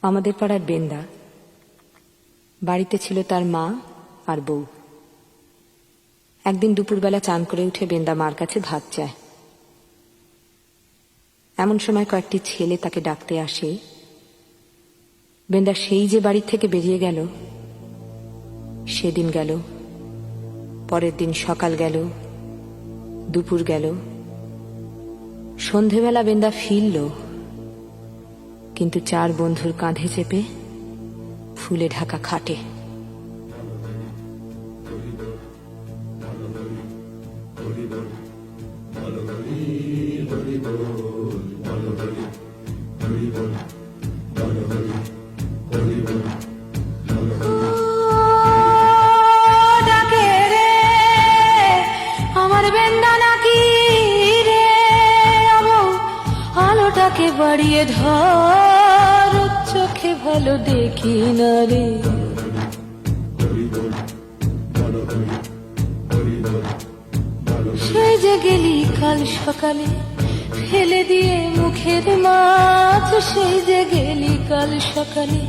আমাদের পাড়ার বেন্দা, বাড়িতে ছিল তার মা আর বউ। একদিন দুপুরবেলা চান করে উঠে বেন্দা মার কাছে ভাত চায়। এমন সময় কয়েকটি ছেলে তাকে ডাকতে আসে। বেন্দা সেই যে বাড়ি থেকে বেরিয়ে গেল, সেদিন গেল, পরের দিন সকাল গেল, দুপুর গেল, সন্ধেবেলা বেন্দা ফিরল, কিন্তু চার বন্ধুর কাঁধে চেপে ফুলে ঢাকা খাটে। আমার বেন্দা নাকি রে, আলোটাকে বাড়িয়ে ধর, চোখে ভালো দেখি না রে। সেই যে গেলি কাল সকালে ফেলে দিয়ে মুখের মাছ, সেই যে গেলি কাল সকালে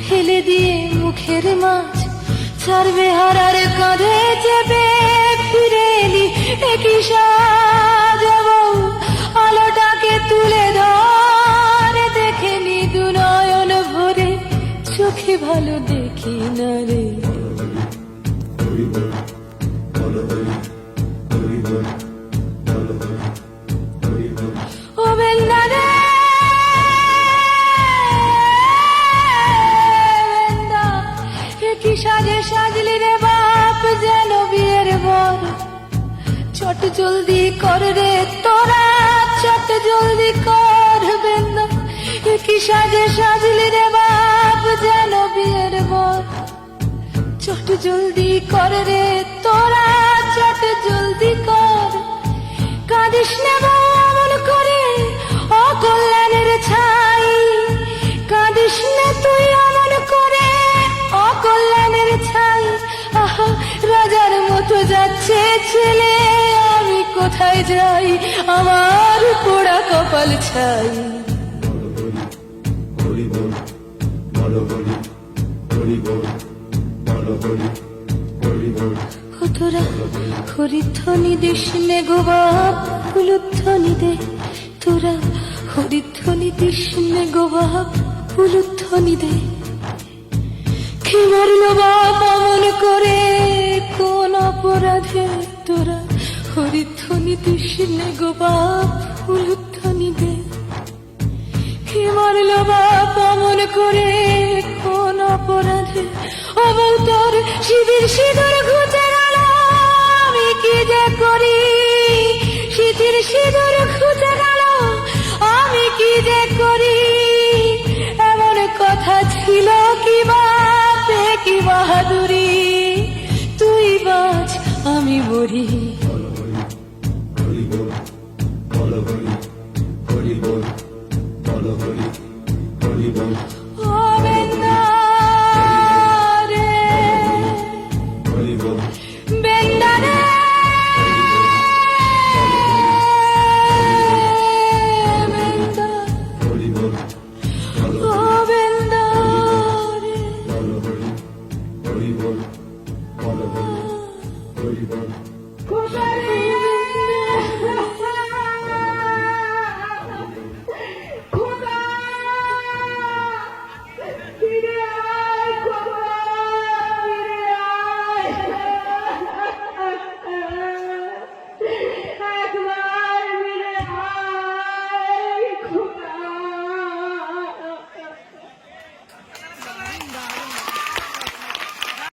ফেলে দিয়ে মুখের মাছ, চার বেহারার কাঁধে চেপে ফিরে এলি একই সাজাবো, আলোটাকে তুলে ধর, দেখে নি দু নয়ন ভরে, চোখে ভালো দেখি না রে। ও বেন্দা রে, বেন্দা কি সাজে সাজলি রে বাপ, যেন বিয়ের বর। চট জলদি কর রে তোরা, চট জলদি কর বেন্দা, কি সাজে সাজলি রে বাপ, যেন বিয়ের বর। চট জলদি কর রে তোরা, চট জলদি কর। কাঁদিস না এমন করে অকল্যাণের ছাই, কাঁদিস না তুই এমন করে অকল্যাণের ছাই। আহা, রাজার মতো যাচ্ছে ছেলে, আমি কোথায় যাই, আমার পোড়া কপাল ছাই। তোরা হরিধ্বনি দিস নে গো বাপ, উলুধ্বনি দে। তোরা হরিধ্বনি দিস নে গো বাপ, উলুধ্বনি দে। কি মারল বাপ অমন করে কোন অপরাধে, তোরা হরিধ্বনি দিস নে গো বাপ, উলুধ্বনি দে। কি মারল বাপ অমন করে কোন অপরাধে, ও বউ তোর সিঁদুর সিঁদুর ঘুচে গেল, আমি কি যে করি। সিঁথির সিঁদুর ঘুচে গেল, আমি কি যে করি। এমন কথা ছিল কি বাপে, কি বাহাদুরি, তুই বাঁচ আমি মরি।